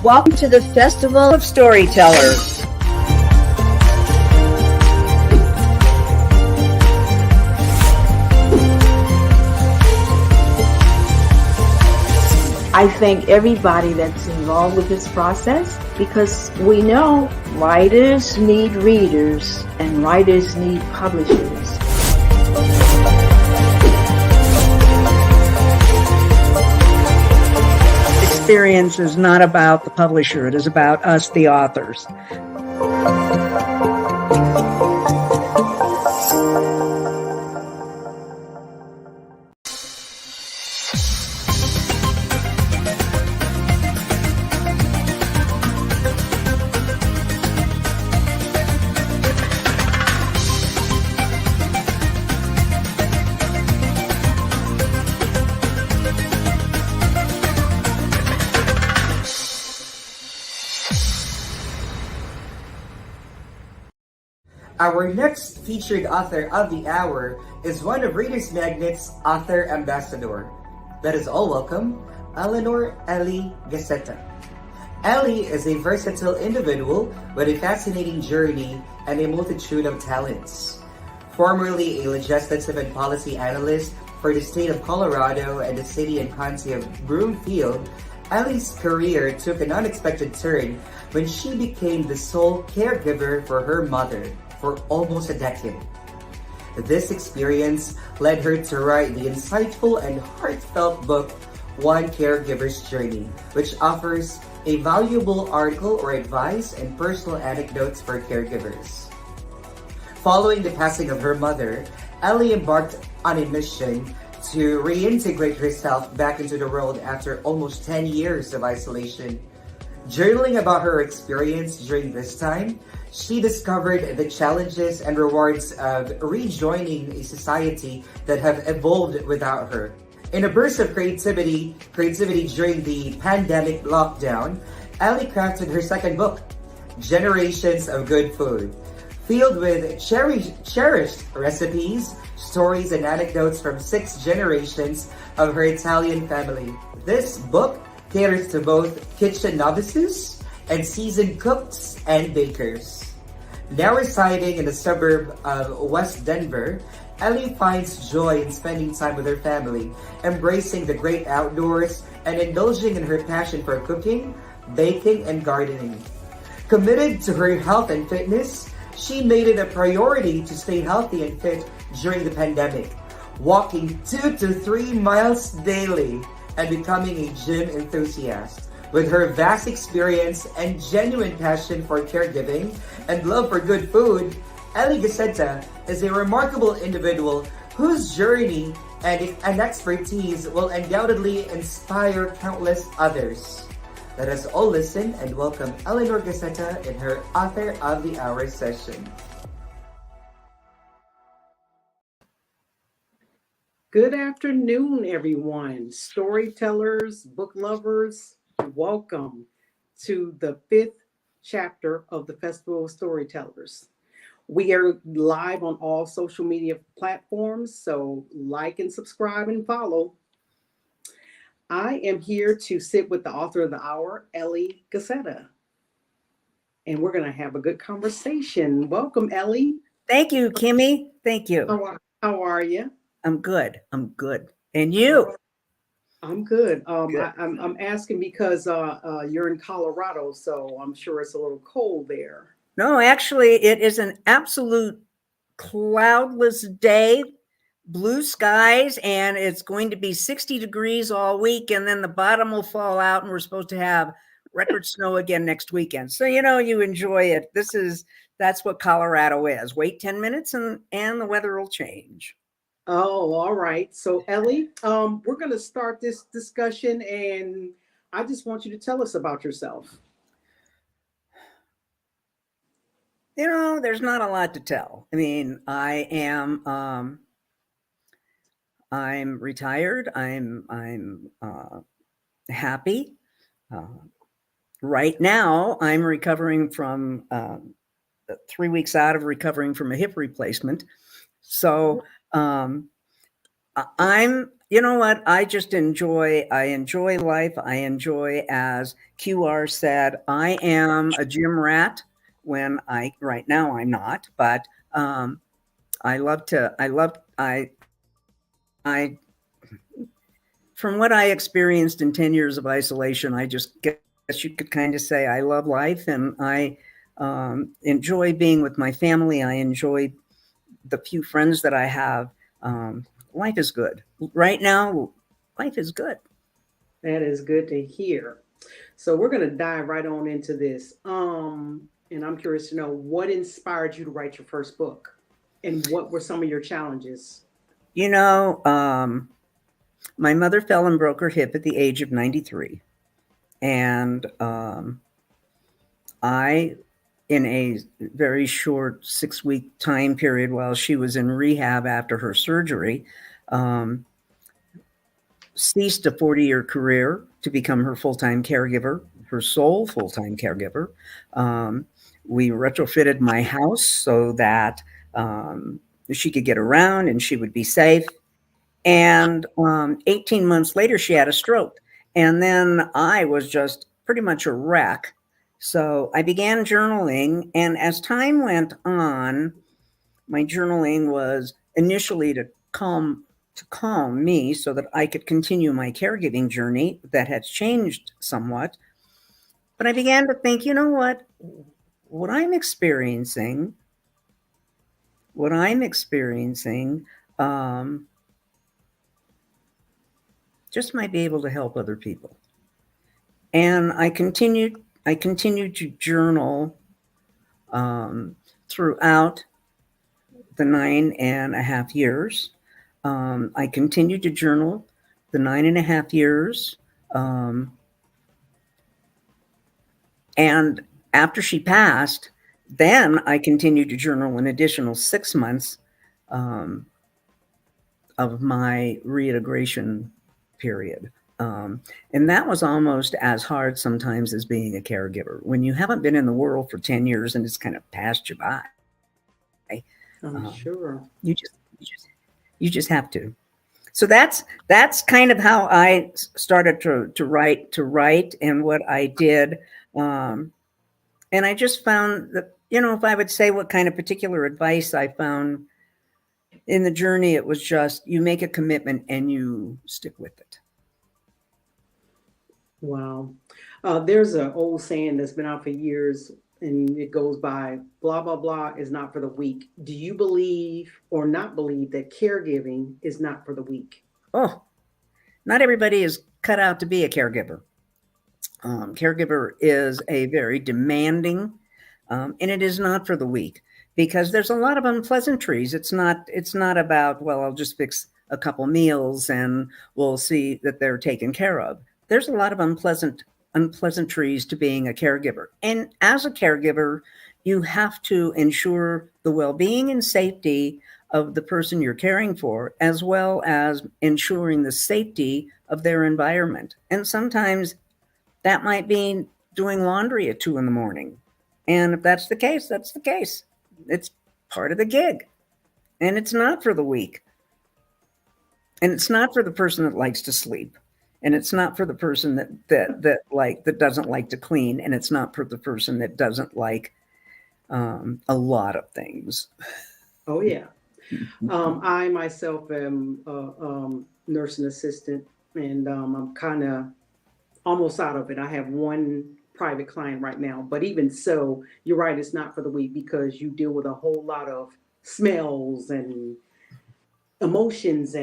Welcome to the Festival of Storytellers. I thank everybody that's involved with this process because we know writers need readers and writers need publishers. Experience is not about the publisher, it is about us, the authors. Our next featured author of the hour is one of Reader's Magnet's author ambassador. Let us all welcome Eleanor Gacetta. Ellie is a versatile individual with a fascinating journey and a multitude of talents. Formerly a legislative and policy analyst for the state of Colorado and the city and county of Broomfield, Ellie's career took an unexpected turn when she became the sole caregiver for her mother for almost a decade. This experience led her to write the insightful and heartfelt book, One Caregiver's Journey, which offers a valuable article or advice and personal anecdotes for caregivers. Following the passing of her mother, Ellie embarked on a mission to reintegrate herself back into the world after almost 10 years of isolation. Journaling about her experience during this time, she discovered the challenges and rewards of rejoining a society that have evolved without her. In a burst of creativity during the pandemic lockdown, Ellie crafted her second book, Generations of Good Food, filled with cherished recipes, stories, and anecdotes from 6 generations of her Italian family. This book caters to both kitchen novices and seasoned cooks and bakers. Now residing in the suburb of West Denver, Ellie finds joy in spending time with her family, embracing the great outdoors, and indulging in her passion for cooking, baking, and gardening. Committed to her health and fitness, she made it a priority to stay healthy and fit during the pandemic, walking 2 to 3 miles daily and becoming a gym enthusiast. With her vast experience and genuine passion for caregiving and love for good food, Gacetta is a remarkable individual whose journey and expertise will undoubtedly inspire countless others. Let us all listen and welcome Eleanor Gacetta in her Author of the Hour session. Good afternoon, everyone. Storytellers, book lovers, welcome to the 5th chapter of the Festival of Storytellers. We are live on all social media platforms, so like and subscribe and follow. I am here to sit with the author of the hour, Ellie Gacetta, and we're going to have a good conversation. Welcome, Ellie. Thank you, Kimmy. Thank you. How are you? I'm good. And you? I'm good. I'm asking because you're in Colorado, so I'm sure it's a little cold there. No, actually, it is an absolute cloudless day, blue skies, and it's going to be 60 degrees all week, and then the bottom will fall out, and we're supposed to have record snow again next weekend. So, you enjoy it. That's what Colorado is. Wait 10 minutes, and the weather will change. Oh, all right. So, Ellie, we're going to start this discussion, and I just want you to tell us about yourself. There's not a lot to tell. I mean, I'm retired. I'm happy. Right now, I'm recovering from 3 weeks out of recovering from a hip replacement. So You know what? I enjoy life. I enjoy, as QR said, I am a gym rat right now I'm not, but I, from what I experienced in 10 years of isolation, I just guess you could kind of say I love life, and I enjoy being with my family. I enjoy the few friends that I have. Life is good. Right now, life is good. That is good to hear. So we're going to dive right on into this. And I'm curious to know what inspired you to write your first book, and what were some of your challenges? You know, my mother fell and broke her hip at the age of 93. And I, in a very short 6-week time period while she was in rehab after her surgery, ceased a 40-year career to become her full-time caregiver, her sole full-time caregiver. We retrofitted my house so that she could get around and she would be safe. And 18 months later, she had a stroke. And then I was just pretty much a wreck. So I began journaling. And as time went on, my journaling was initially to calm me so that I could continue my caregiving journey that had changed somewhat. But I began to think, you know what I'm experiencing, just might be able to help other people. And I continued to journal throughout the 9.5 years. I continued to journal the 9.5 years. And after she passed, then I continued to journal an additional 6 months of my reintegration period. And that was almost as hard sometimes as being a caregiver. When you haven't been in the world for 10 years and it's kind of passed you by, I'm sure. you just have to. So that's kind of how I started to write and what I did. And I just found that, if I would say what kind of particular advice I found in the journey, it was just, you make a commitment and you stick with it. Wow. There's an old saying that's been out for years, and it goes by, blah, blah, blah is not for the weak. Do you believe or not believe that caregiving is not for the weak? Oh, not everybody is cut out to be a caregiver. Caregiver is a very demanding, and it is not for the weak, because there's a lot of unpleasantries. It's not about, well, I'll just fix a couple meals and we'll see that they're taken care of. There's a lot of unpleasantries to being a caregiver. And as a caregiver, you have to ensure the well-being and safety of the person you're caring for, as well as ensuring the safety of their environment. And sometimes that might be doing laundry at 2 a.m. And if that's the case, that's the case. It's part of the gig. And it's not for the weak. And it's not for the person that likes to sleep. And it's not for the person that doesn't like to clean. And it's not for the person that doesn't like a lot of things. Oh, yeah. I myself am a nursing assistant, and I'm kind of almost out of it. I have one private client right now, but even so, you're right, it's not for the weak, because you deal with a whole lot of smells and emotions.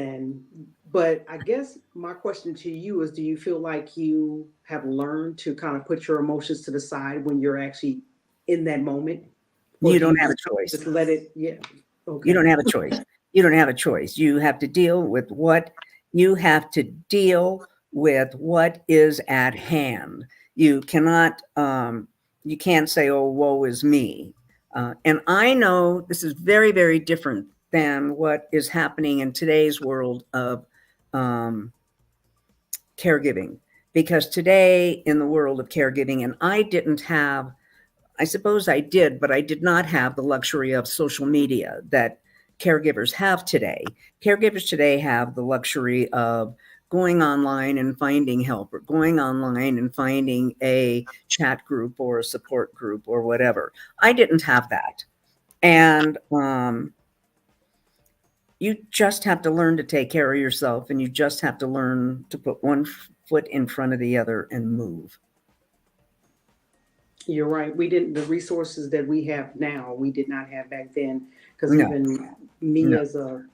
But I guess my question to you is, do you feel like you have learned to kind of put your emotions to the side when you're actually in that moment? Or You don't have a choice. Just let it, yeah. Okay. You don't have a choice. You don't have a choice. You have to deal with what is at hand. You cannot, you can't say, oh, woe is me. And I know this is very, very different than what is happening in today's world of caregiving. Because today in the world of caregiving, and I suppose I did, but I did not have the luxury of social media that caregivers have today. Caregivers today have the luxury of going online and finding help, or going online and finding a chat group or a support group or whatever. I didn't have that. And you just have to learn to take care of yourself, and you just have to learn to put one foot in front of the other and move. You're right. We didn't, the resources that we have now, we did not have back then. Because No, even me no. as a,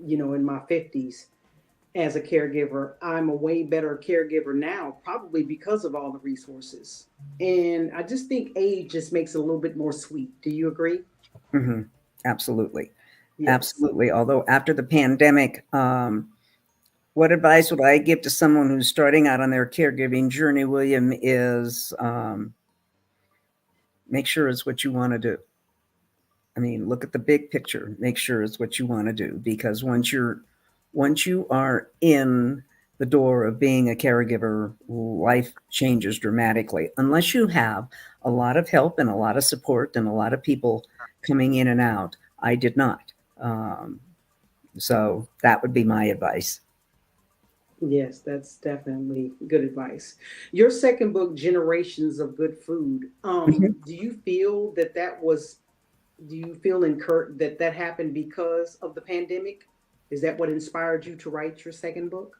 in my 50s, as a caregiver, I'm a way better caregiver now, probably because of all the resources. And I just think age just makes it a little bit more sweet. Do you agree? Mhm. Absolutely. Yes. Absolutely. Although after the pandemic, what advice would I give to someone who's starting out on their caregiving journey, William, is make sure it's what you want to do. I mean, look at the big picture, make sure it's what you want to do, because once you are in the door of being a caregiver, life changes dramatically. Unless you have a lot of help and a lot of support and a lot of people coming in and out. I did not. So that would be my advice. Yes, that's definitely good advice. Your second book, Generations of Good Food. Mhm. Do you feel do you feel incurred that happened because of the pandemic? Is that what inspired you to write your second book?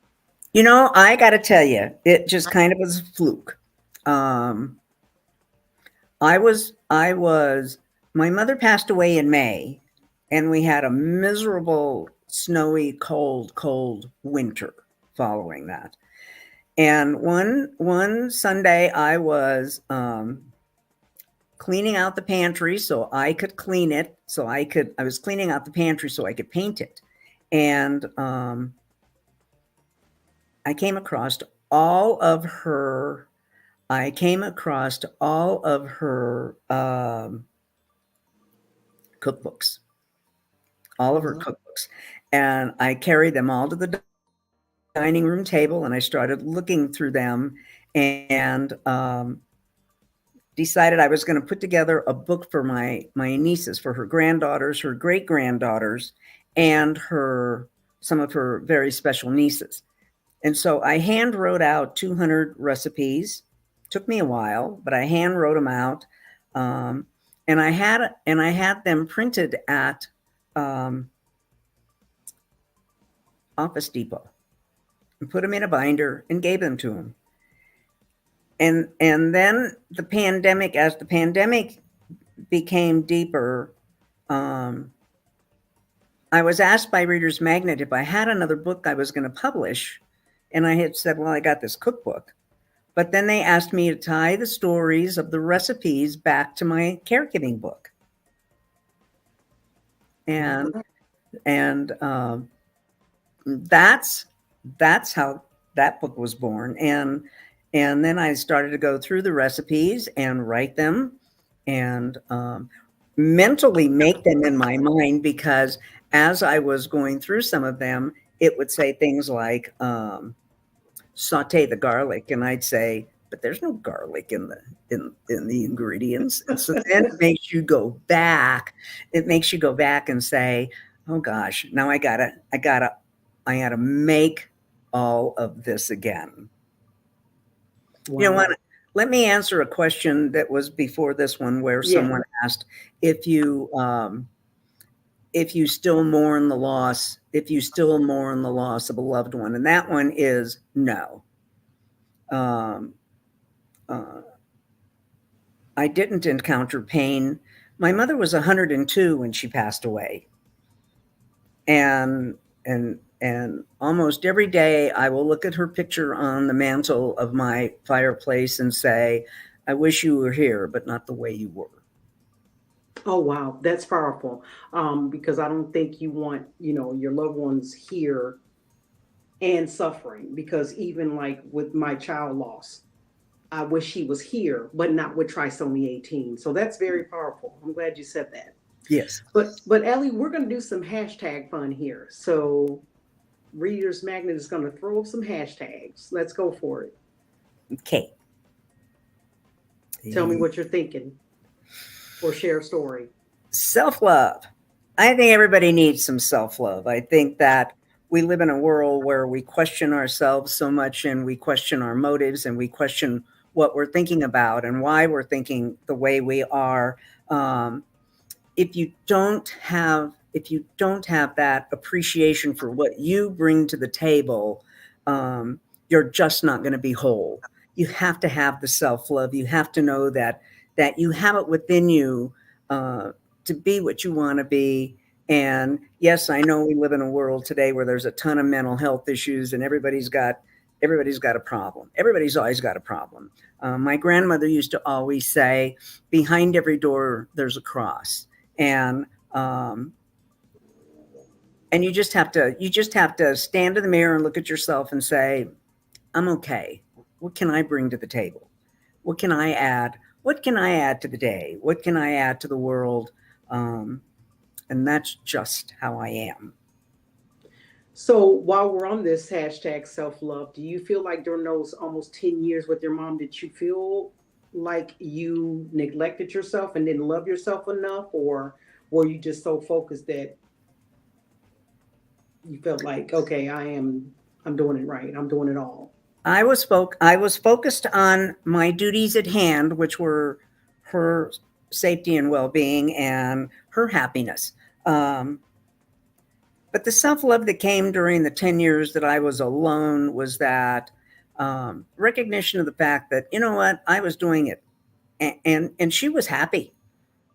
I got to tell you, it just kind of was a fluke. Um, my mother passed away in May, and we had a miserable, snowy, cold winter following that. And one Sunday, I was cleaning out the pantry so I could clean it. I was cleaning out the pantry so I could paint it, and I came across all of her. I came across all of her cookbooks, all of her Wow. cookbooks. And I carried them all to the dining room table, and I started looking through them, and decided I was going to put together a book for my nieces, for her granddaughters, her great granddaughters, and some of her very special nieces. And so I hand wrote out 200 recipes. Took me a while, but I hand wrote them out, and I had them printed at Office Depot, and put them in a binder and gave them to them. And then as the pandemic became deeper, I was asked by Reader's Magnet if I had another book I was going to publish, and I had said, well, I got this cookbook. But then they asked me to tie the stories of the recipes back to my caregiving book. And that's how that book was born. And then I started to go through the recipes and write them, and mentally make them in my mind, because as I was going through some of them, it would say things like saute the garlic, and I'd say, but there's no garlic in the ingredients. And so then it makes you go back. It makes you go back and say, oh gosh, now I gotta make all of this again. Wow. You know what? Let me answer a question that was before this one, where someone asked if you still mourn the loss, of a loved one, and that one is no. I didn't encounter pain. My mother was 102 when she passed away, and almost every day I will look at her picture on the mantle of my fireplace and say, I wish you were here, but not the way you were. Oh wow, that's powerful. Because I don't think you want, your loved ones here and suffering. Because even like with my child loss, I wish he was here, but not with trisomy 18. So that's very powerful. I'm glad you said that. Yes. But Ellie, we're gonna do some hashtag fun here. So Reader's Magnet is gonna throw up some hashtags. Let's go for it. Okay. Tell me what you're thinking, or share a story. Self-love. I think everybody needs some self-love. I think that we live in a world where we question ourselves so much and we question our motives and we question what we're thinking about and why we're thinking the way we are. Um, if you don't have that appreciation for what you bring to the table, you're just not going to be whole. You have to have the self-love. You have to know that you have it within you, to be what you want to be. And yes, I know we live in a world today where there's a ton of mental health issues and everybody's got a problem. Everybody's always got a problem. My grandmother used to always say, behind every door there's a cross. And um, and you just have to stand in the mirror and look at yourself and say, I'm okay. What can I bring to the table? What can I add? What can I add to the day? What can I add to the world? um, and that's just how I am. So while we're on this hashtag self love, do you feel like during those almost 10 years with your mom, did you feel like you neglected yourself and didn't love yourself enough? Or were you just so focused that you felt like, okay, I'm doing it right. I'm doing it all. I was focused on my duties at hand, which were her safety and well-being and her happiness. Um, but the self-love that came during the 10 years that I was alone was that, recognition of the fact that, you know what, I was doing it, and she was happy.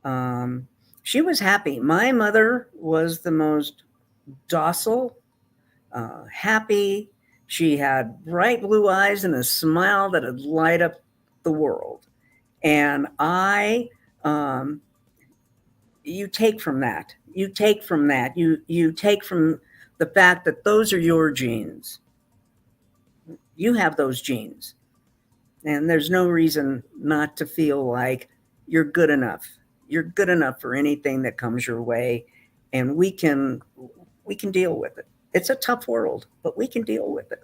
Um, she was happy. My mother was the most docile, happy. She had bright blue eyes and a smile that would light up the world. And um, you take from that. You take from that. You take from the fact that those are your genes. You have those genes, and there's no reason not to feel like you're good enough. You're good enough for anything that comes your way, and we can deal with it. It's a tough world, but we can deal with it.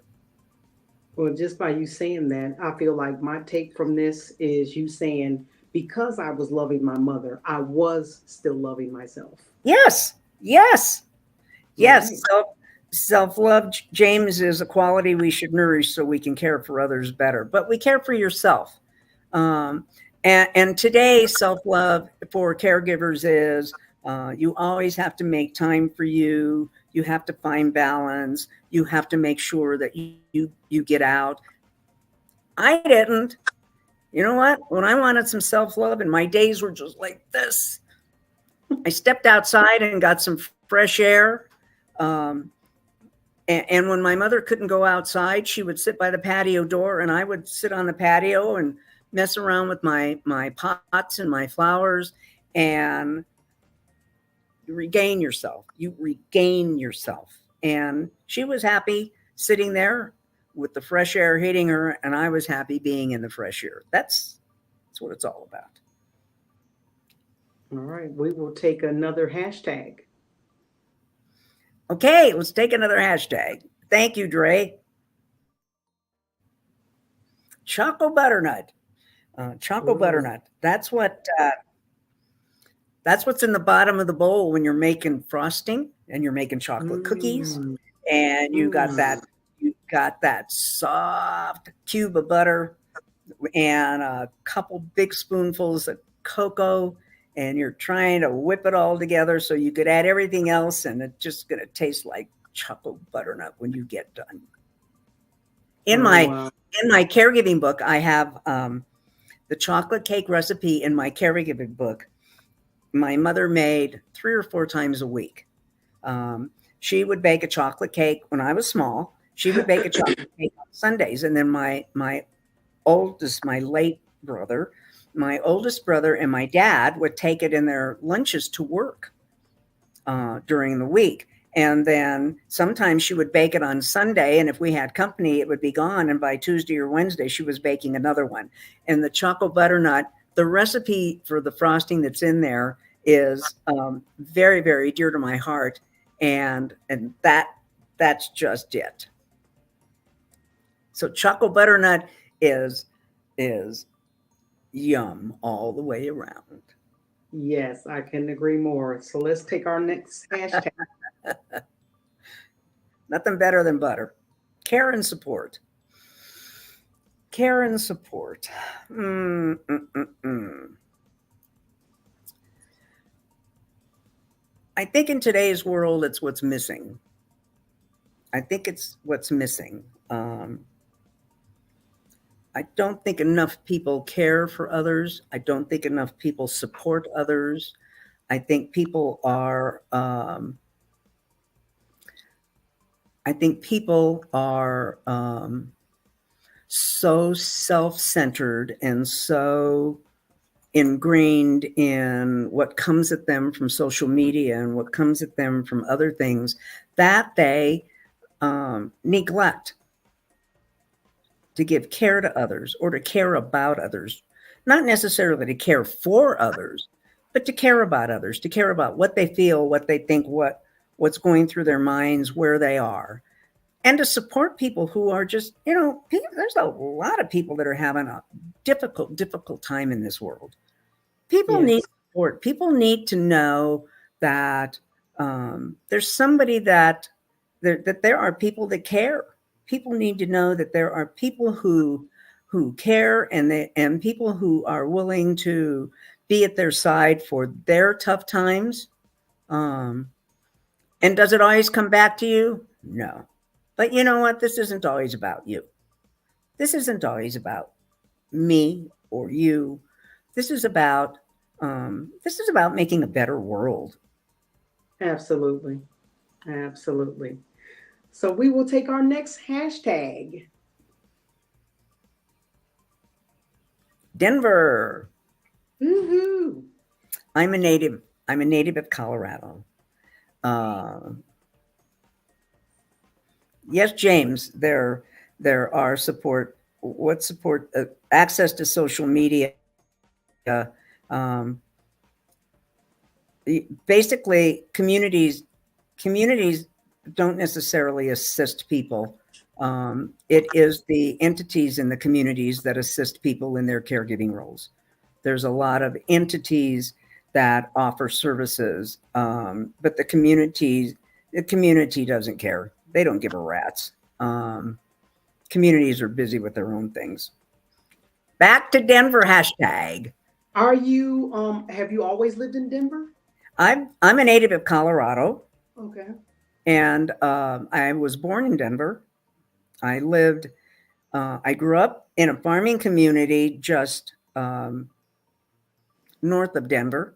Well, just by you saying that, I feel like my take from this is you saying, because I was loving my mother, I was still loving myself. Yes, yes, All yes. right. Self love, James, is a quality we should nourish so we can care for others better. But we care for yourself. Um, and today, self love for caregivers is, you always have to make time for you. You have to find balance. You have to make sure that you get out. I didn't. You know what? When I wanted some self love and my days were just like this, I stepped outside and got some fresh air. Um, and when my mother couldn't go outside, she would sit by the patio door, and I would sit on the patio and mess around with my pots and my flowers, and you regain yourself. You regain yourself. And she was happy sitting there with the fresh air hitting her, and I was happy being in the fresh air. That's what it's all about. All right. We will take another hashtag. Okay, let's take another hashtag. Thank you, Dre. Choco butternut. Choco Ooh. butternut. That's what's in the bottom of the bowl when you're making frosting and you're making chocolate cookies, Mm, and mm. you got that soft cube of butter and a couple big spoonfuls of cocoa, and you're trying to whip it all together so you could add everything else, and it's just going to taste like chocolate butternut when you get done. In Oh, my wow. in my caregiving book, I have, the chocolate cake recipe in my caregiving book. My mother made 3 or 4 times a week. She would bake a chocolate cake when I was small. She would bake a chocolate cake on Sundays, and then my late brother, my oldest brother, and my dad would take it in their lunches to work, during the week. And then sometimes she would bake it on Sunday, and if we had company, it would be gone. And by Tuesday or Wednesday, she was baking another one. And the chocolate butternut, the recipe for the frosting that's in there is, very, very dear to my heart, and that's just it. So chocolate butternut is is yum all the way around. Yes, I couldn't agree more. So let's take our next hashtag. Nothing better than butter. Care and support. Care and support. Mm, mm, mm, mm. I think in today's world, it's what's missing. I think it's what's missing. I don't think enough people care for others. I don't think enough people support others. I think people are. I think people are so self-centered and so ingrained in what comes at them from social media and what comes at them from other things that they neglect to give care to others or to care about others, not necessarily to care for others, but to care about others, to care about what they feel, what they think, what's going through their minds, where they are, and to support people who are just, there's a lot of people that are having a difficult time in this world. People Yes. need support. People need to know that there's somebody that there are people that care. People need to know that there are people who care and people who are willing to be at their side for their tough times. And does it always come back to you? No. But you know what? This isn't always about you. This isn't always about me or you. This is about making a better world. Absolutely. Absolutely. So we will take our next hashtag. Denver. Woohoo. I'm a native. I'm a native of Colorado. Yes, James. There are support. What support? Access to social media. Um, Basically, communities don't necessarily assist people. It is the entities in the communities that assist people in their caregiving roles. There's a lot of entities that offer services, but the community doesn't care. They don't give a rat's. Communities are busy with their own things. Back to Denver hashtag. Are you have you always lived in Denver? I'm a native of Colorado, Okay. and I was born in Denver. I lived. I grew up in a farming community just north of Denver,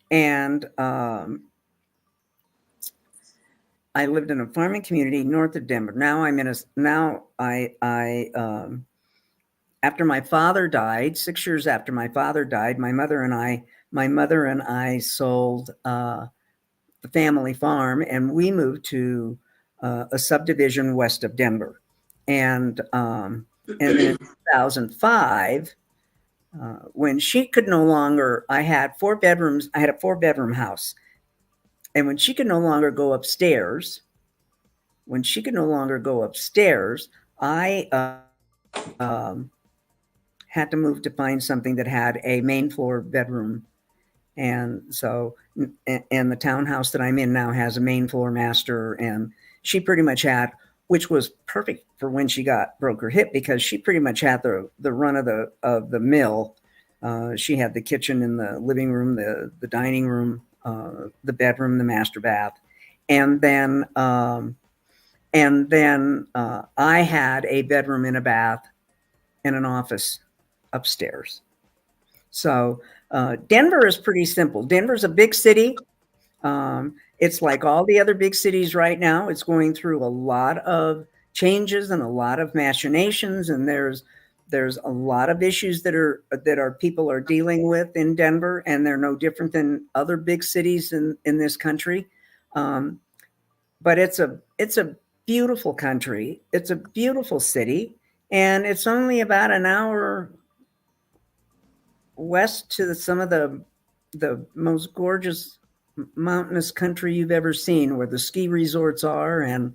and I lived in a farming community north of Denver. Now I'm in a now I after my father died, 6 years after my father died, my mother and I sold the family farm, and we moved to a subdivision west of Denver. And then in 2005, when she could no longer, I had 4 bedrooms. I had a 4-bedroom house, and when she could no longer go upstairs, I had to move to find something that had a main floor bedroom. And so, and the townhouse that I'm in now has a main floor master, and she pretty much had, which was perfect for when she broke her hip, because she pretty much had the run of the mill. She had the kitchen in the living room, the dining room, the bedroom, the master bath, and then I had a bedroom and a bath and an office upstairs. So Denver is pretty simple. Denver's a big city. It's like all the other big cities right now. It's going through a lot of changes and a lot of machinations, and there's a lot of issues that people are dealing with in Denver, and they're no different than other big cities in this country. But it's a beautiful country. It's a beautiful city, and it's only about an hour west to some of the most gorgeous mountainous country you've ever seen, where the ski resorts are, and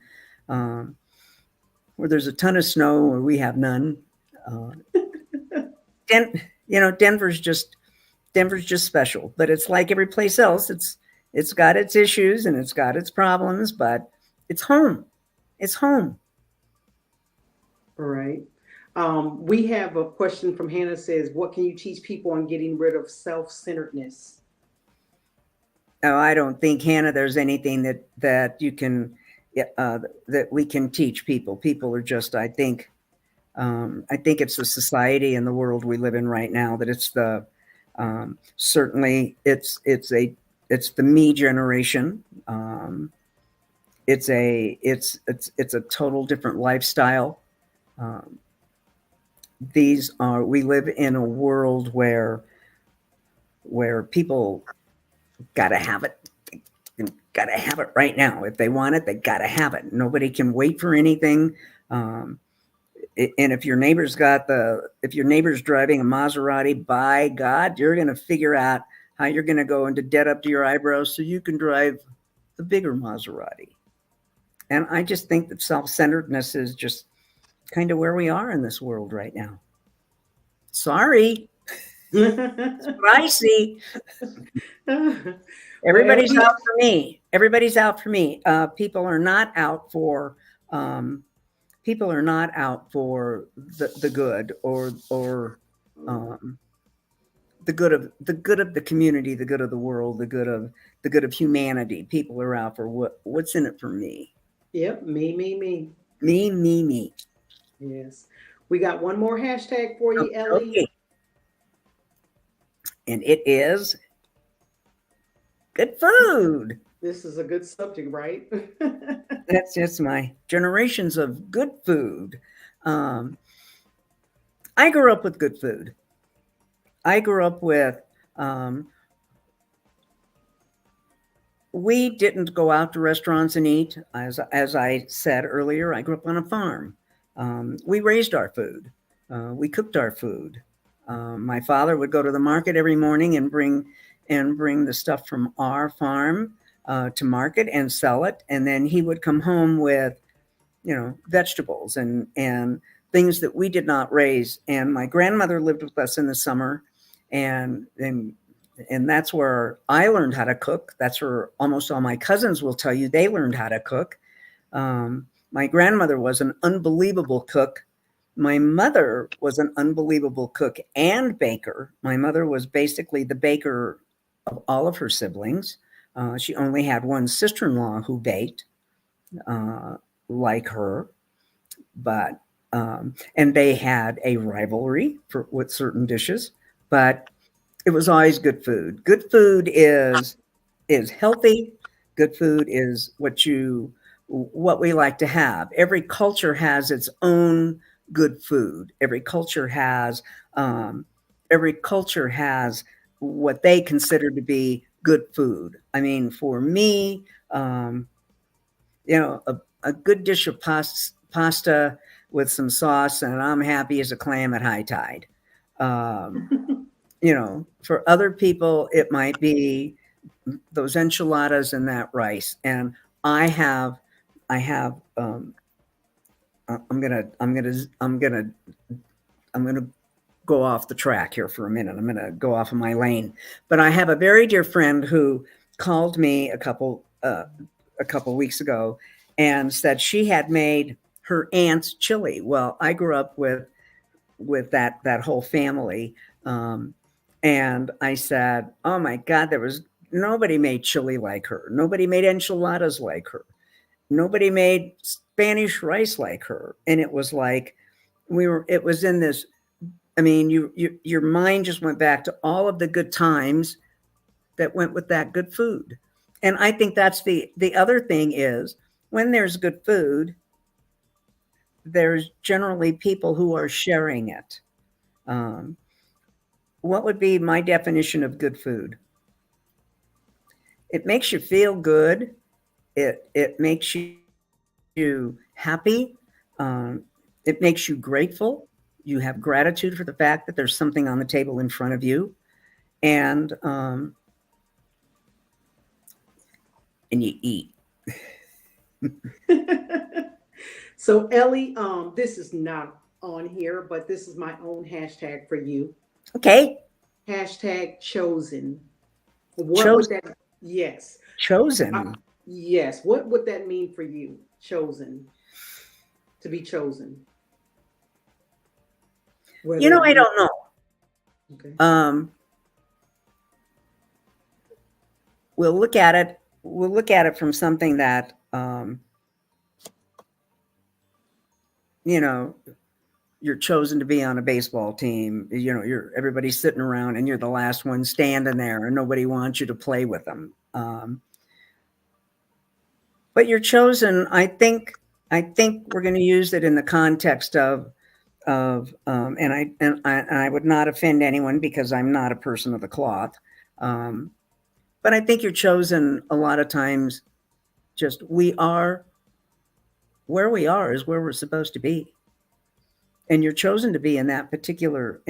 where there's a ton of snow, where we have none. Denver's Denver's just special, but it's like every place else. It's got its issues and it's got its problems, but it's home. It's home. All right. We have a question from Hannah says, what can you teach people on getting rid of self-centeredness? No, I don't think, Hannah, there's anything that you can that we can teach people. People are just, I think it's the society and the world we live in right now that it's the certainly it's the me generation. It's a total different lifestyle. We live in a world where people gotta have it. Gotta have it right now. If they want it, they gotta have it. Nobody can wait for anything. And if your neighbor's driving a Maserati, by God, you're gonna figure out how you're gonna go into debt up to your eyebrows so you can drive the bigger Maserati. And I just think that self-centeredness is just kind of where we are in this world right now. Sorry. That's what I see. Everybody's out for me. Everybody's out for me. People are not out for the good or the good of the community, the good of the world, the good of humanity. People are out for what's in it for me. Yep, me. Me. Yes. We got one more hashtag for you, Ellie. Okay. And it is good food. This is a good subject, right? That's just my generations of good food. I grew up with good food. I grew up with, we didn't go out to restaurants and eat. As I said earlier, I grew up on a farm. We raised our food. We cooked our food. My father would go to the market every morning and bring the stuff from our farm to market and sell it. And then he would come home with, vegetables and things that we did not raise. And my grandmother lived with us in the summer, and that's where I learned how to cook. That's where almost all my cousins will tell you they learned how to cook. My grandmother was an unbelievable cook. My mother was an unbelievable cook and baker. My mother was basically the baker of all of her siblings. She only had one sister-in-law who baked like her, but and they had a rivalry with certain dishes, but it was always good food. Good food is healthy. Good food is what we like to have. Every culture has its own good food. Every culture has what they consider to be good food. I mean, for me, a good dish of pasta with some sauce, and I'm happy as a clam at high tide. For other people, it might be those enchiladas and that rice. And I'm gonna go off the track here for a minute. I'm gonna go off of my lane. But I have a very dear friend who called me a couple weeks ago and said she had made her aunt's chili. Well, I grew up with that whole family. And I said, oh my God, nobody made chili like her. Nobody made enchiladas like her. Nobody made Spanish rice like her. And it was like, it was in this, I mean, your mind just went back to all of the good times that went with that good food. And I think that's the other thing is when there's good food, there's generally people who are sharing it. What would be my definition of good food? It makes you feel good. It makes you happy. It makes you grateful. You have gratitude for the fact that there's something on the table in front of you, and you eat. So Ellie, this is not on here, but this is my own hashtag for you. Okay. Hashtag chosen. What would that? Yes. Chosen. Yes. What would that mean for you? Chosen. To be chosen. You know, I don't know. Okay. We'll look at it. We'll look at it from something that, you know, you're chosen to be on a baseball team. You know, everybody's sitting around and you're the last one standing there and nobody wants you to play with them. But you're chosen. I think we're going to use it in the context of, and I would not offend anyone because I'm not a person of the cloth. But I think you're chosen a lot of times. Just we are where we are is where we're supposed to be, and you're chosen to be in that particular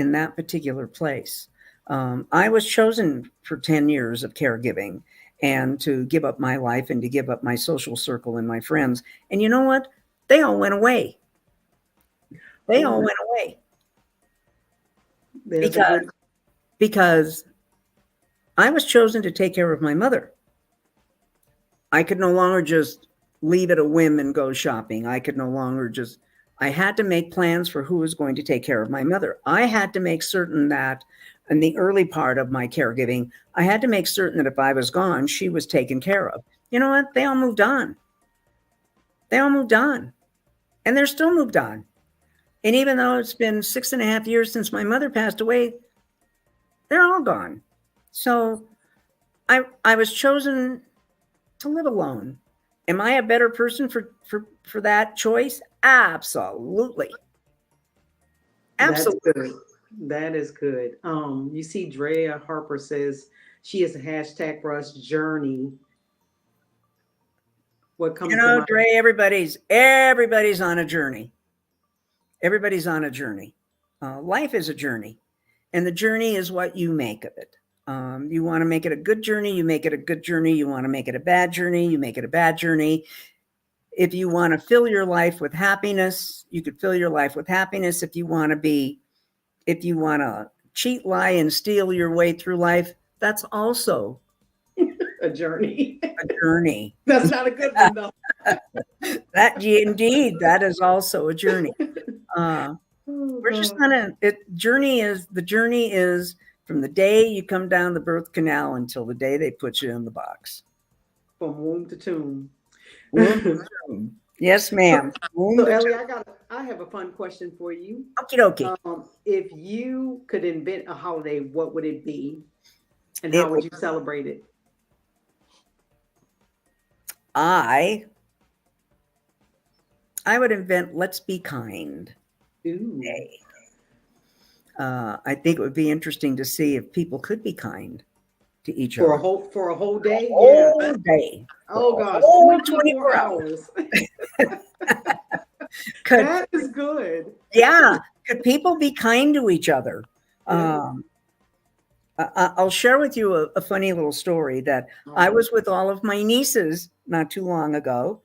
place. I was chosen for 10 years of caregiving and to give up my life and to give up my social circle and my friends. And you know what? They all went away. They all went away because I was chosen to take care of my mother. I could no longer just leave at a whim and go shopping. I could no longer just, I had to make plans for who was going to take care of my mother. I had to make certain that in the early part of my caregiving, I had to make certain that if I was gone, she was taken care of. You know what? They all moved on. They all moved on. And they're still moved on. And even though it's been 6.5 years since my mother passed away, they're all gone. So I was chosen to live alone. Am I a better person for that choice? Absolutely. Absolutely. That's good. That is good. You see, Drea Harper says she is a hashtag for us journey. What comes to mind? Dre, everybody's on a journey. Everybody's on a journey. Life is a journey, and the journey is what you make of it. You want to make it a good journey, you make it a good journey. You want to make it a bad journey, you make it a bad journey. If you want to fill your life with happiness, you could fill your life with happiness. If you want to cheat, lie, and steal your way through life, that's also a journey. A journey. That's not a good one, though. Indeed, that is also a journey. We're just the journey is from the day you come down the birth canal until the day they put you in the box. From womb to tomb. Yes, ma'am. So Ellie, I have a fun question for you. Okie dokie. If you could invent a holiday, what would it be? And how would you celebrate it? I would invent Let's Be Kind. Ooh. Day. I think it would be interesting to see if people could be kind to each other. For a whole day? Day. Oh gosh. 24 hours. That is good. Yeah. Could people be kind to each other? Yeah. I'll share with you a funny little story that I was with all of my nieces not too long ago.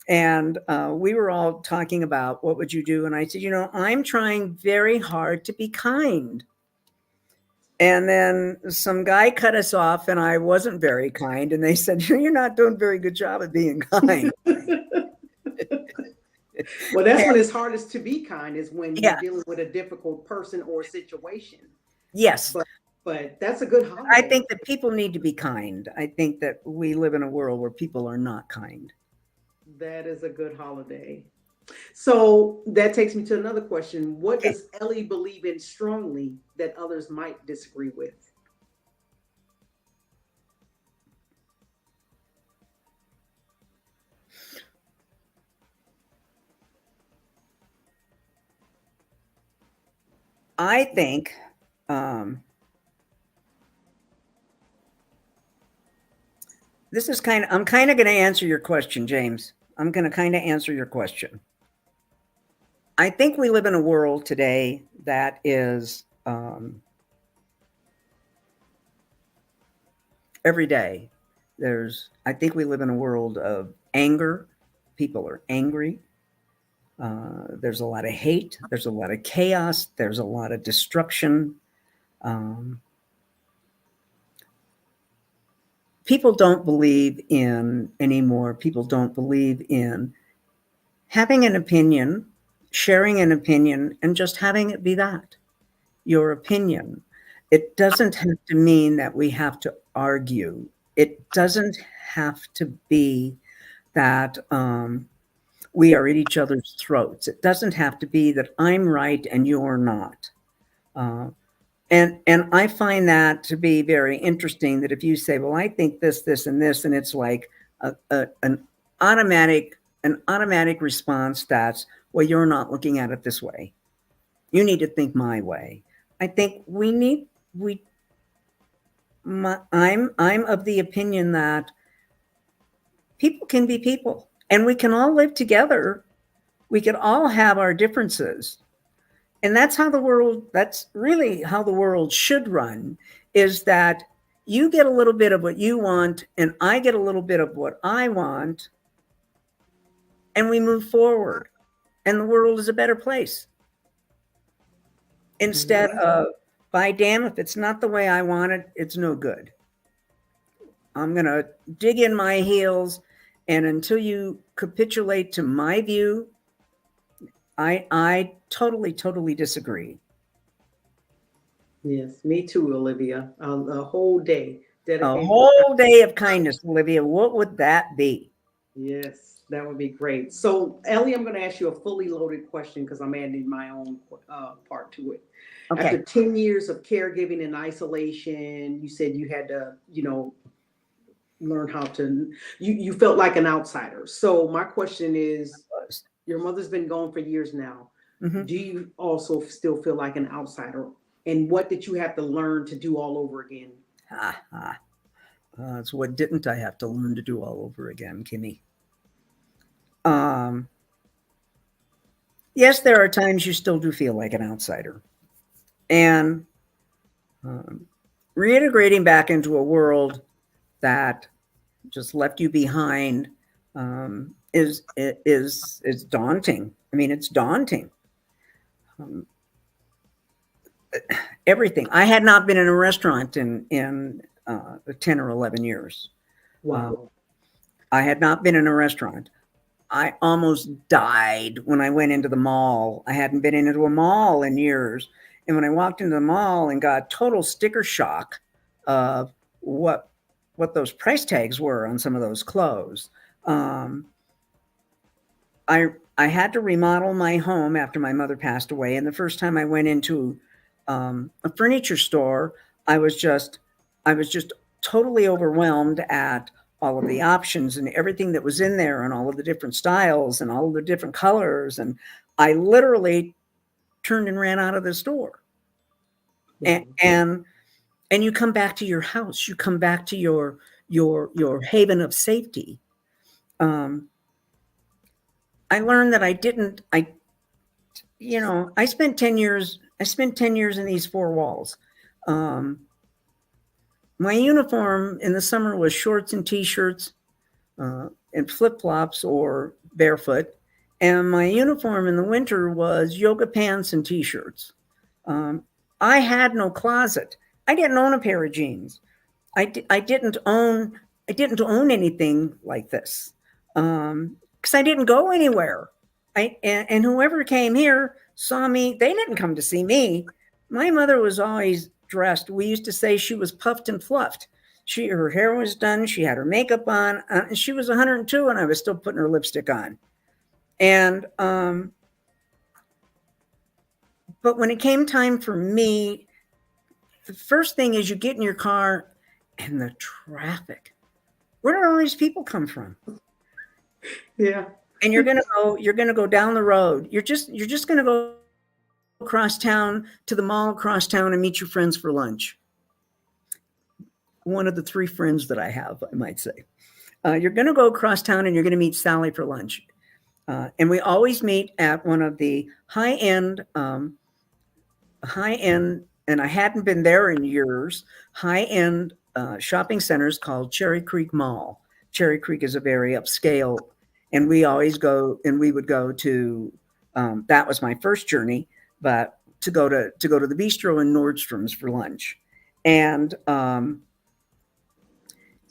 And we were all talking about what would you do? And I said, I'm trying very hard to be kind. And then some guy cut us off and I wasn't very kind. And they said, you're not doing a very good job of being kind. Well, that's when it's hardest to be kind, is when you're dealing with a difficult person or situation. Yes. But that's a good holiday. I think that people need to be kind. I think that we live in a world where people are not kind. That is a good holiday. So that takes me to another question. What does Ellie believe in strongly that others might disagree with? I think this is I'm kind of going to answer your question, James. I'm going to kind of answer your question. I think we live in a world today that is every day. I think we live in a world of anger. People are angry. There's a lot of hate. There's a lot of chaos. There's a lot of destruction. people don't believe in anymore. People don't believe in having an opinion, sharing an opinion, and just having it be that, your opinion. It doesn't have to mean that we have to argue. It doesn't have to be that we are at each other's throats. It doesn't have to be that I'm right and you're not. And I find that to be very interesting, that if you say, well, I think this, this, and this, and it's like an automatic response that's, well, you're not looking at it this way. You need to think my way. I think I'm of the opinion that people can be people and we can all live together. We can all have our differences. And that's really how the world should run, is that you get a little bit of what you want and I get a little bit of what I want, and we move forward and the world is a better place. Instead of, by damn, if it's not the way I want it, it's no good. I'm going to dig in my heels, and until you capitulate to my view, I totally disagree. Yes, me too, Olivia. A whole day dedicated. A whole day of kindness, Olivia. What would that be? Yes, that would be great. So, Ellie, I'm going to ask you a fully loaded question because I'm adding my own part to it. Okay. After 10 years of caregiving and isolation, you said you had to, learn how to, you felt like an outsider. So my question is, your mother's been gone for years now. Mm-hmm. Do you also still feel like an outsider? And what did you have to learn to do all over again? So what didn't I have to learn to do all over again, Kimmy? Yes, there are times you still do feel like an outsider. And reintegrating back into a world that just left you behind is daunting. I mean, it's daunting. Everything. I had not been in a restaurant in 10 or 11 years. Wow. I had not been in a restaurant. I almost died when I went into the mall. I hadn't been into a mall in years. And when I walked into the mall and got total sticker shock of what those price tags were on some of those clothes, I had to remodel my home after my mother passed away. And the first time I went into a furniture store, I was just totally overwhelmed at all of the options and everything that was in there and all of the different styles and all of the different colors. And I literally turned and ran out of the store. And you come back to your house, you come back to your haven of safety. I learned that I spent 10 years in these four walls. My uniform in the summer was shorts and t-shirts and flip-flops or barefoot. And my uniform in the winter was yoga pants and t-shirts. I had no closet. I didn't own a pair of jeans. I didn't own anything like this because I didn't go anywhere. And whoever came here saw me. They didn't come to see me. My mother was always dressed. We used to say she was puffed and fluffed. Her hair was done. She had her makeup on. And she was 102, and I was still putting her lipstick on. And but when it came time for me, the first thing is you get in your car and the traffic. Where do all these people come from? Yeah. And you're gonna go down the road. You're just gonna go across town to the mall across town and meet your friends for lunch. One of the three friends that I have, I might say. You're gonna go across town and you're gonna meet Sally for lunch. And we always meet at one of the high-end, and I hadn't been there in years, high-end shopping centers called Cherry Creek Mall. Cherry Creek is a very upscale, and we would go to, that was my first journey, but to go to the bistro in Nordstrom's for lunch. And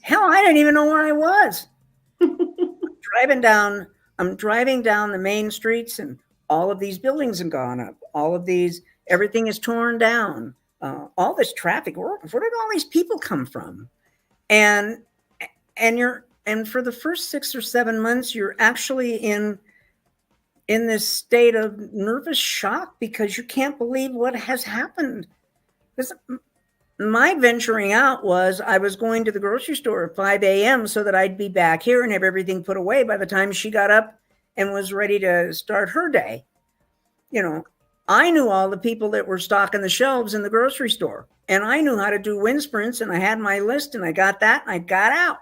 Hell, I didn't even know where I was. driving down, I'm driving down the main streets, and all of these buildings have gone up. All of these, everything is torn down. All this traffic. Where did all these people come from? And and for the first 6 or 7 months, you're actually in this state of nervous shock because you can't believe what has happened. My venturing out was I was going to the grocery store at 5 a.m. so that I'd be back here and have everything put away by the time she got up and was ready to start her day. You know, I knew all the people that were stocking the shelves in the grocery store, and I knew how to do wind sprints, and I had my list, and I got that, and I got out.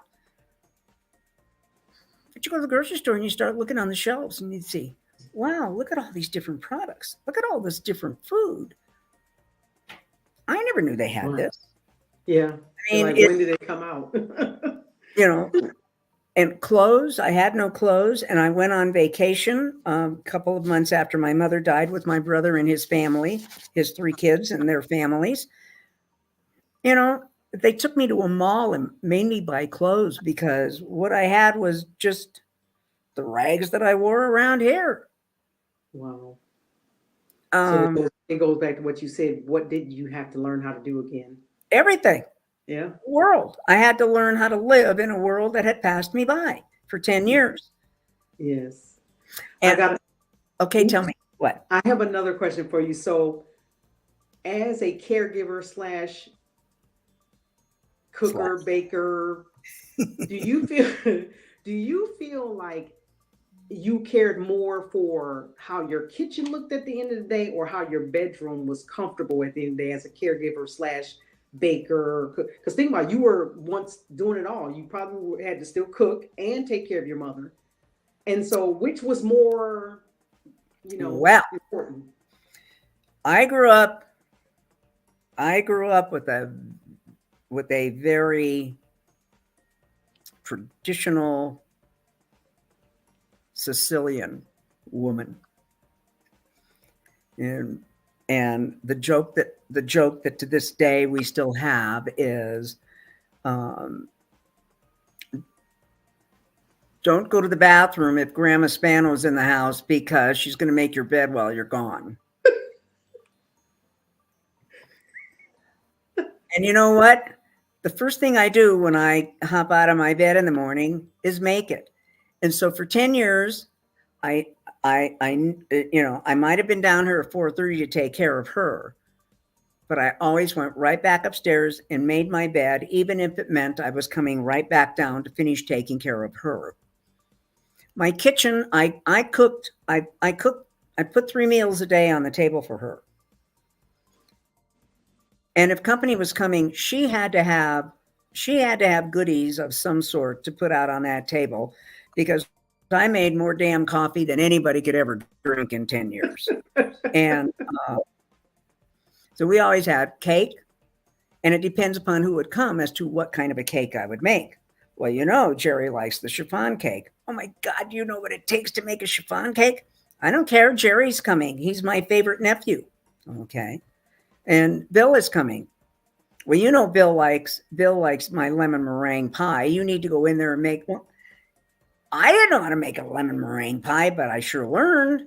But you go to the grocery store and you start looking on the shelves and you see, wow, look at all these different products. Look at all this different food. I never knew they had this. Yeah. I mean, like, when did they come out? You know, and clothes, I had no clothes. And I went on vacation a couple of months after my mother died with my brother and his family, his 3 kids and their families. You know, they took me to a mall and made me buy clothes because what I had was just the rags that I wore around here. Wow. So it goes back to what you said. What did you have to learn how to do again? Everything. Yeah. World. I had to learn how to live in a world that had passed me by for 10 years. Yes. And okay, tell me what. I have another question for you. So as a caregiver / cooker, baker, do you feel like you cared more for how your kitchen looked at the end of the day, or how your bedroom was comfortable at the end of the day as a caregiver / baker? Because think about it, you were once doing it all. You probably had to still cook and take care of your mother. And so which was more, important? I grew up with a very traditional Sicilian woman, and the joke that to this day we still have is, don't go to the bathroom if Grandma Spano's in the house because she's going to make your bed while you're gone. And you know what? The first thing I do when I hop out of my bed in the morning is make it. And so for 10 years, I might have been down here at 4:30 to take care of her, but I always went right back upstairs and made my bed, even if it meant I was coming right back down to finish taking care of her. My kitchen, I cooked. I put 3 meals a day on the table for her. And if company was coming, she had to have goodies of some sort to put out on that table, because I made more damn coffee than anybody could ever drink in 10 years. And so we always had cake, and it depends upon who would come as to what kind of a cake I would make. Well, Jerry likes the chiffon cake. Oh my God, you know what it takes to make a chiffon cake? I don't care. Jerry's coming. He's my favorite nephew. Okay. And Bill is coming. Well, Bill likes my lemon meringue pie. You need to go in there and make one. I didn't know how to make a lemon meringue pie, but I sure learned.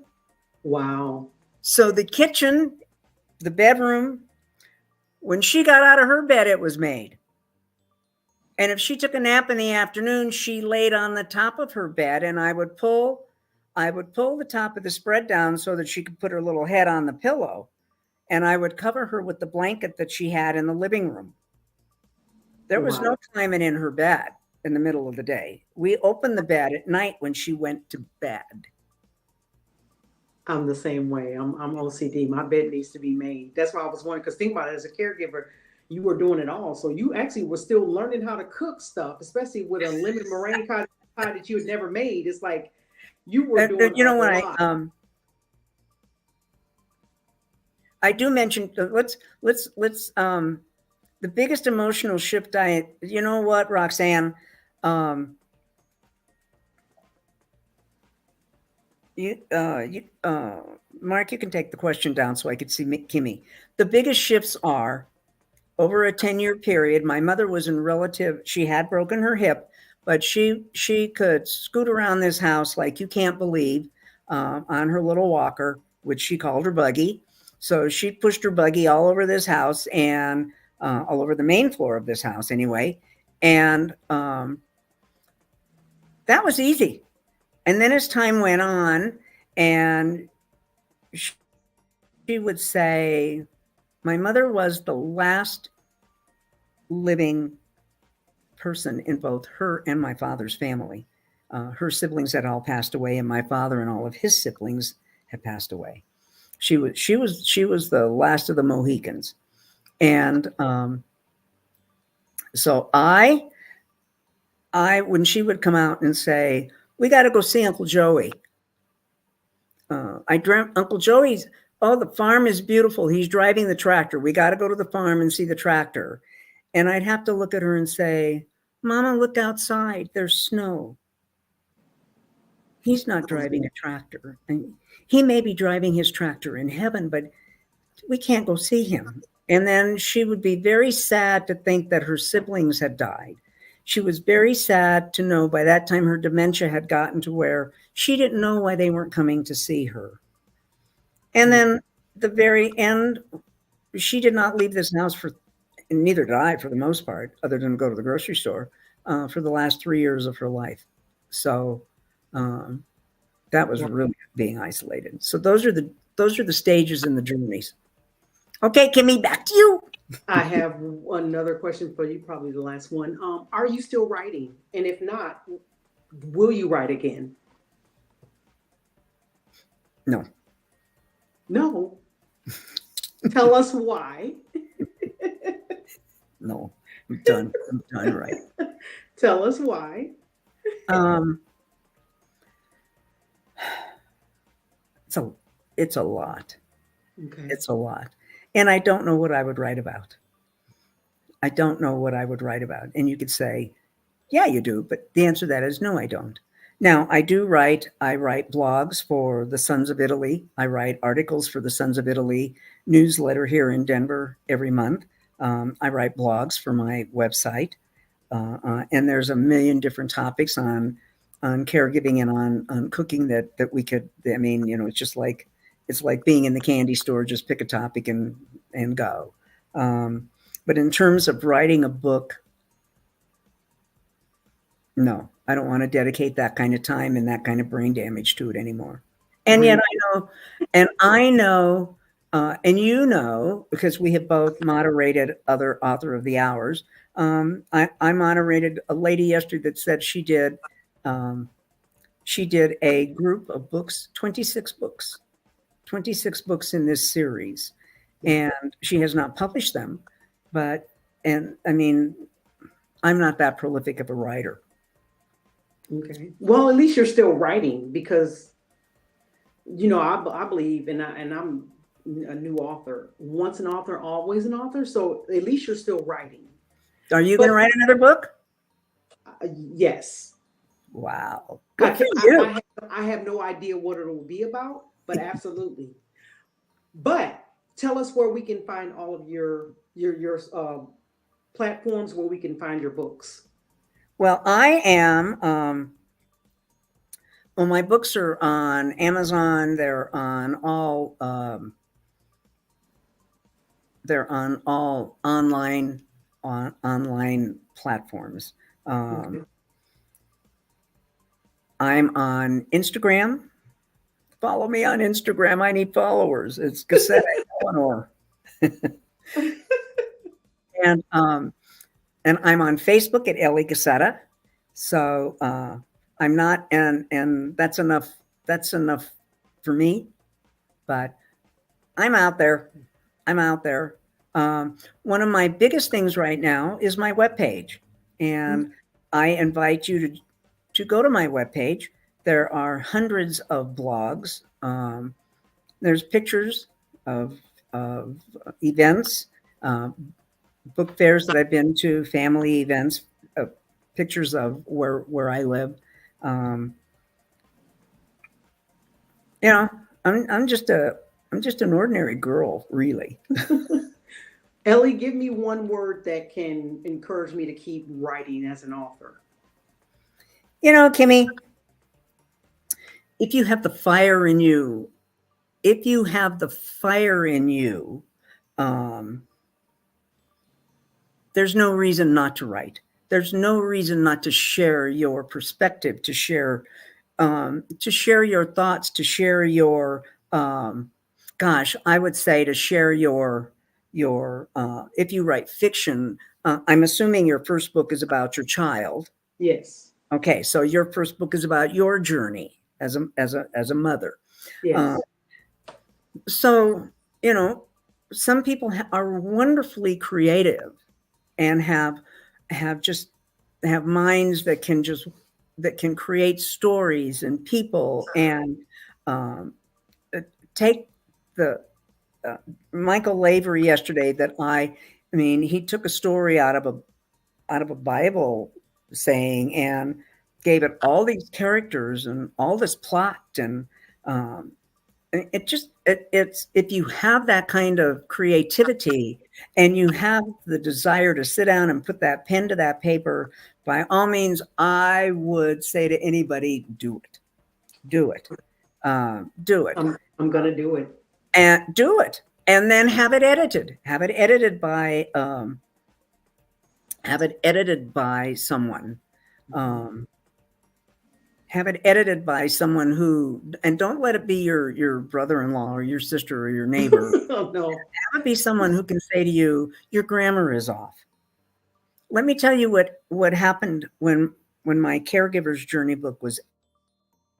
Wow. So the kitchen, the bedroom, when she got out of her bed, it was made. And if she took a nap in the afternoon, she laid on the top of her bed, and I would pull the top of the spread down so that she could put her little head on the pillow. And I would cover her with the blanket that she had in the living room. There was no climbing in her bed in the middle of the day. We opened the bed at night when she went to bed. I'm the same way. I'm OCD. My bed needs to be made. That's why I was wondering, because think about it, as a caregiver, you were doing it all. So you actually were still learning how to cook stuff, especially with a lemon meringue pie that you had never made. It's like you were doing a lot. I do mention, let's the biggest emotional shift you know what, Roxanne, Mark, you can take the question down so I could see Kimmy. The biggest shifts are over a 10-year period. My mother was in relative, she had broken her hip, but she could scoot around this house like you can't believe, on her little walker, which she called her buggy. So she pushed her buggy all over this house and all over the main floor of this house anyway. And that was easy. And then as time went on, and she would say, my mother was the last living person in both her and my father's family. Her siblings had all passed away, and my father and all of his siblings had passed away. She was the last of the Mohicans. And so I when she would come out and say, we got to go see Uncle Joey. I dreamt Uncle Joey's, oh, the farm is beautiful. He's driving the tractor. We got to go to the farm and see the tractor. And I'd have to look at her and say, Mama, look outside. There's snow. He's not driving a tractor. And he may be driving his tractor in heaven, but we can't go see him. And then she would be very sad to think that her siblings had died. She was very sad to know by that time her dementia had gotten to where she didn't know why they weren't coming to see her. And then the very end, she did not leave this house for, and neither did I for the most part, other than go to the grocery store, for the last 3 years of her life. So that was really being isolated. So those are the stages and the journeys. Okay, Kimmy, back to you. I have another question for you, probably the last one. Are you still writing? And if not, will you write again? No. No. Tell us why. No, I'm done. I'm done, right? Tell us why. It's a lot. Okay. It's a lot. And I don't know what I would write about. I don't know what I would write about. And you could say, yeah, you do. But the answer to that is no, I don't. Now, I write blogs for the Sons of Italy. I write articles for the Sons of Italy newsletter here in Denver every month. I write blogs for my website. And there's a million different topics on caregiving and on cooking that we could, I mean, you know, it's like being in the candy store, just pick a topic and go. But in terms of writing a book, no, I don't want to dedicate that kind of time and that kind of brain damage to it anymore. And yet I know, and you know, because we have both moderated other author of the hours. I moderated a lady yesterday that said she did a group of books, 26 books in this series, and she has not published them. And I mean, I'm not that prolific of a writer. Okay. Well, at least you're still writing, because, you know, I believe, and I'm a new author. Once an author, always an author. So at least you're still writing. Are you going to write another book? Yes. Wow. I have no idea what it will be about, but absolutely. But tell us where we can find all of your platforms where we can find your books. Well, I am. Well, my books are on Amazon. They're on all. They're on all online platforms. Okay. I'm on Instagram. Follow me on Instagram. I need followers. It's Gacetta Eleanor. And I'm on Facebook at Ellie Gacetta. So I'm not, and that's enough. That's enough for me. But I'm out there. One of my biggest things right now is my webpage, and I invite you to go to my webpage. There are hundreds of blogs. There's pictures of events, book fairs that I've been to, family events, pictures of where I live. You know, I'm just an ordinary girl, really. Ellie, give me one word that can encourage me to keep writing as an author. You know, Kimmy, if you have the fire in you, if you have the fire in you, um, there's no reason not to write. There's no reason not to share your perspective, to share your thoughts, to share your, gosh, I would say to share your. If you write fiction, I'm assuming your first book is about your child. Yes. Okay, so your first book is about your journey as a mother. Yes. So you know, some people are wonderfully creative and have just have minds that can create stories and people and um, take the Michael Lavery yesterday that I mean he took a story out of a Bible saying and gave it all these characters and all this plot and um, it's if you have that kind of creativity and you have the desire to sit down and put that pen to that paper, by all means, I would say to anybody, do it, do it, do it, I'm gonna do it. and do it, and then have it edited by someone. Um, have it edited by someone who, and don't let it be your brother-in-law or your sister or your neighbor. Oh no. Have it be someone who can say to you, your grammar is off. Let me tell you what happened when my caregiver's journey book was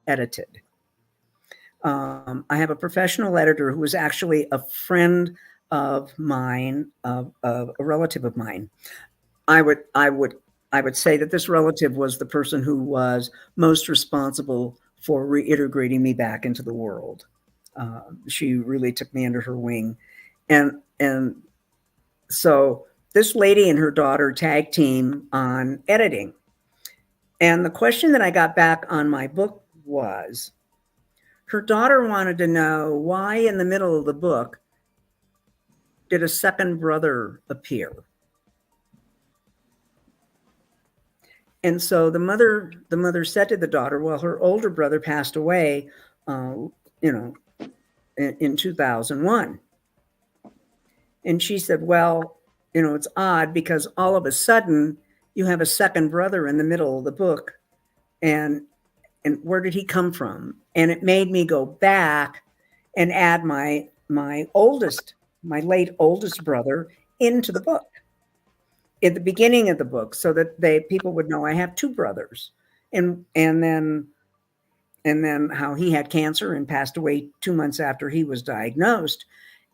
edited. I have a professional editor who was actually a friend of mine, of a relative of mine. I would say that this relative was the person who was most responsible for reintegrating me back into the world. She really took me under her wing, and so this lady and her daughter tag team on editing. And the question that I got back on my book was, her daughter wanted to know why in the middle of the book did a second brother appear. And so the mother said to the daughter, well, her older brother passed away, in 2001. And she said, well, it's odd because all of a sudden you have a second brother in the middle of the book. And where did he come from? And it made me go back and add my late oldest brother into the book at the beginning of the book, so that people would know I have two brothers, and then how he had cancer and passed away 2 months after he was diagnosed,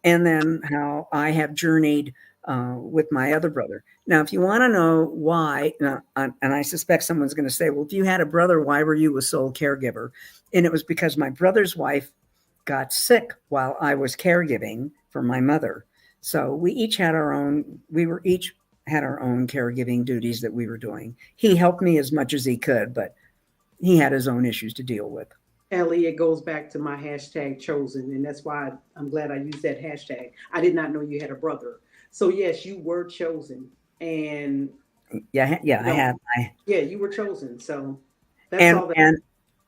and then how I have journeyed with my other brother. Now, if you want to know why, and I suspect someone's going to say, well, if you had a brother, why were you a sole caregiver? And it was because my brother's wife got sick while I was caregiving for my mother. So we each had our own caregiving duties that we were doing. He helped me as much as he could, but he had his own issues to deal with. Ellie, it goes back to my hashtag chosen, and that's why I'm glad I used that hashtag. I did not know you had a brother. So yes, you were chosen. And yeah, you were chosen. So that's all that.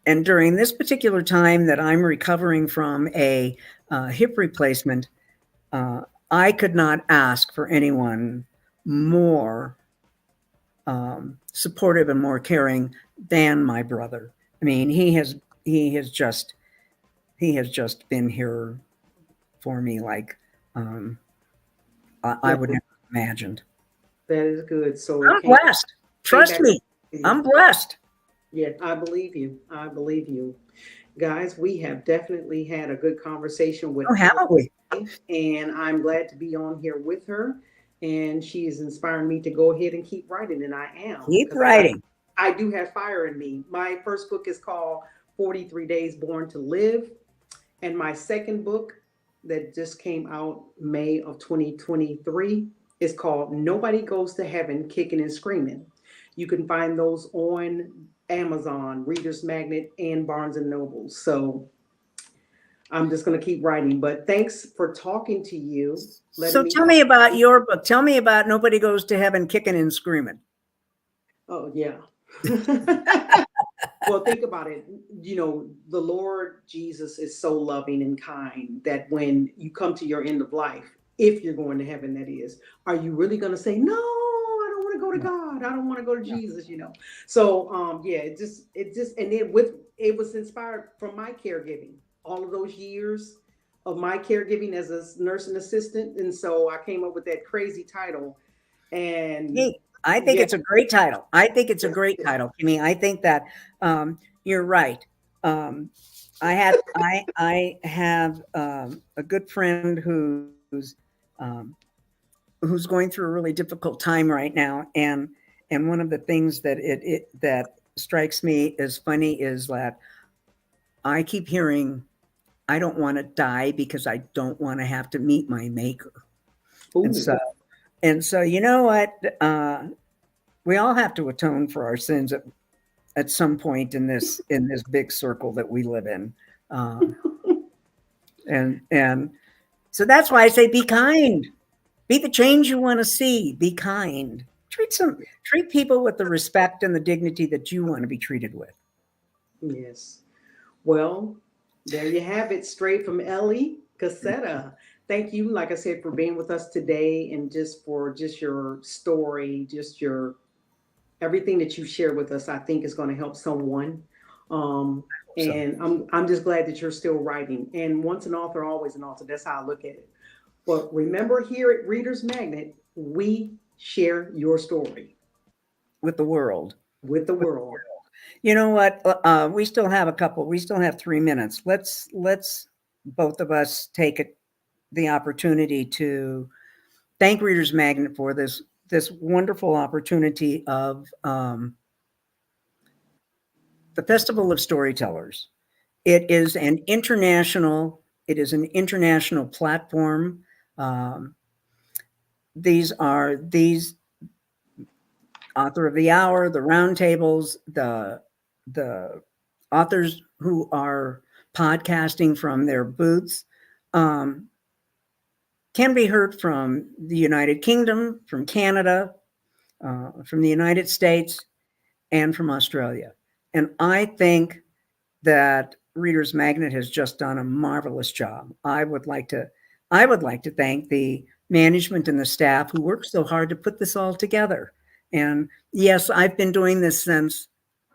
And during this particular time that I'm recovering from a hip replacement, I could not ask for anyone more supportive and more caring than my brother. I mean, he has just been here for me like I would never imagined. That is good. So I'm blessed. Trust me, I'm blessed. Yeah, I believe you. I believe you. Guys, we have definitely had a good conversation with her. Haven't we? And I'm glad to be on here with her. And she is inspiring me to go ahead and keep writing, and I am. Keep writing. I do have fire in me. My first book is called 43 Days Born to Live. And my second book that just came out May of 2023 is called Nobody Goes to Heaven Kicking and Screaming. You can find those on Amazon, Reader's Magnet, and Barnes and Noble. So I'm just going to keep writing. But thanks for talking to you. So tell me about your book. Tell me about Nobody Goes to Heaven Kicking and Screaming. Oh, yeah. Well, think about it. You know, the Lord Jesus is so loving and kind that when you come to your end of life, if you're going to heaven, that is, are you really going to say, no, I don't want to go to God. I don't want to go to Jesus, you know? So, yeah, and it was inspired from my caregiving, all of those years of my caregiving as a nursing assistant. And so I came up with that crazy title. And Hey, I think it's a great title. I think it's a great title. I mean, I think that you're right. I have a good friend who's going through a really difficult time right now, and one of the things that that strikes me as funny is that I keep hearing, "I don't want to die because I don't want to have to meet my maker," Ooh. and so you know what. We all have to atone for our sins at some point in this big circle that we live in, and so that's why I say be kind, be the change you want to see, be kind, treat people with the respect and the dignity that you want to be treated with. Yes. Well, there you have it, straight from Ellie Gacetta. Thank you, like I said, for being with us today, and for your story, everything that you share with us. I think is going to help someone. And I'm just glad that you're still writing. And once an author, always an author. That's how I look at it. But remember, here at Reader's Magnet, we share your story with the world. With the world. You know what? We still have 3 minutes. Let's both of us take the opportunity to thank Reader's Magnet for this wonderful opportunity of the Festival of Storytellers. It is an international platform. These Author of the Hour, the roundtables, the authors who are podcasting from their booths can be heard from the United Kingdom, from Canada, from the United States, and from Australia. And I think that Reader's Magnet has just done a marvelous job. I would like to thank the management and the staff who worked so hard to put this all together. And yes, I've been doing this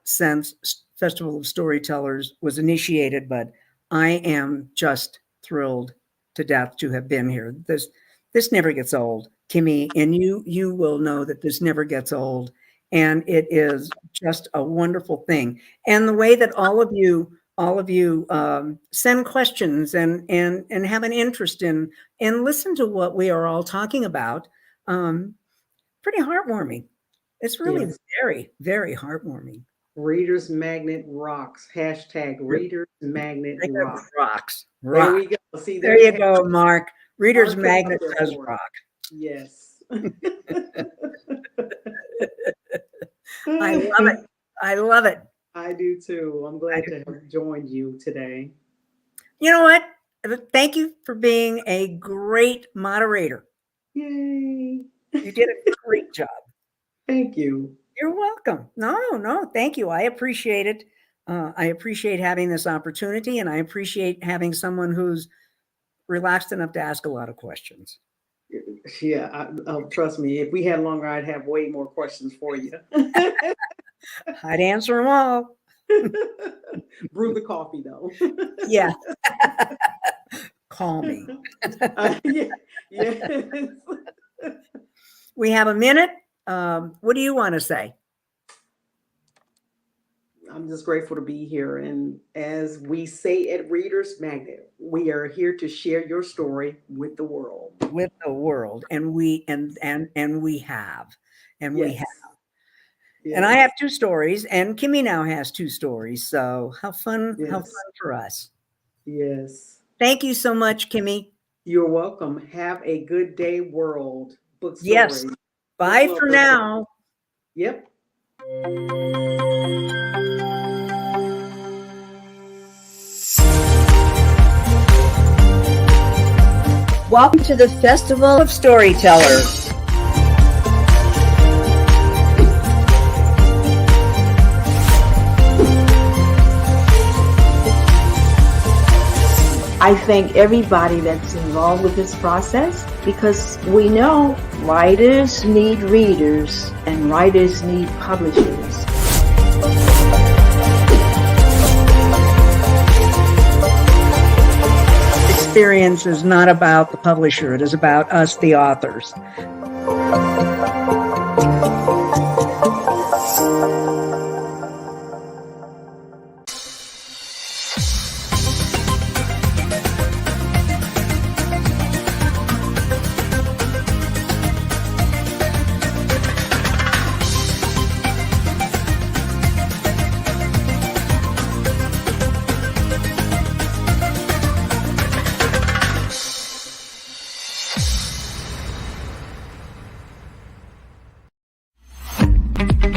since Festival of Storytellers was initiated, but I am just thrilled to death to have been here. This never gets old, Kimmy, and you will know that this never gets old. And it is just a wonderful thing. And the way that all of you send questions and have an interest in and listen to what we are all talking about, pretty heartwarming. It's really very, very heartwarming. Reader's Magnet rocks. Hashtag Reader's Magnet rocks. There we go. See, there you go, Mark. Reader's Magnet does rock. Yes. I love it. I love it. I do too. I'm glad to have joined you today. You know what? Thank you for being a great moderator. Yay. You did a great job. Thank you. You're welcome. No, thank you. I appreciate it. I appreciate having this opportunity, and I appreciate having someone who's relaxed enough to ask a lot of questions. Yeah, trust me. If we had longer, I'd have way more questions for you. I'd answer them all. Brew the coffee, though. Yeah. Call me. Yes. We have a minute. What do you want to say? I'm just grateful to be here. And as we say at Reader's Magnet, we are here to share your story with the world. With the world. And we have. And we have. Yes. And I have 2 stories, and Kimmy now has 2 stories. So how fun for us. Yes. Thank you so much, Kimmy. You're welcome. Have a good day, world. Book stories. Yes. Bye for now. Yep. Welcome to the Festival of Storytellers. I thank everybody that's involved with this process because we know writers need readers and writers need publishers. Experience is not about the publisher, it is about us, the authors.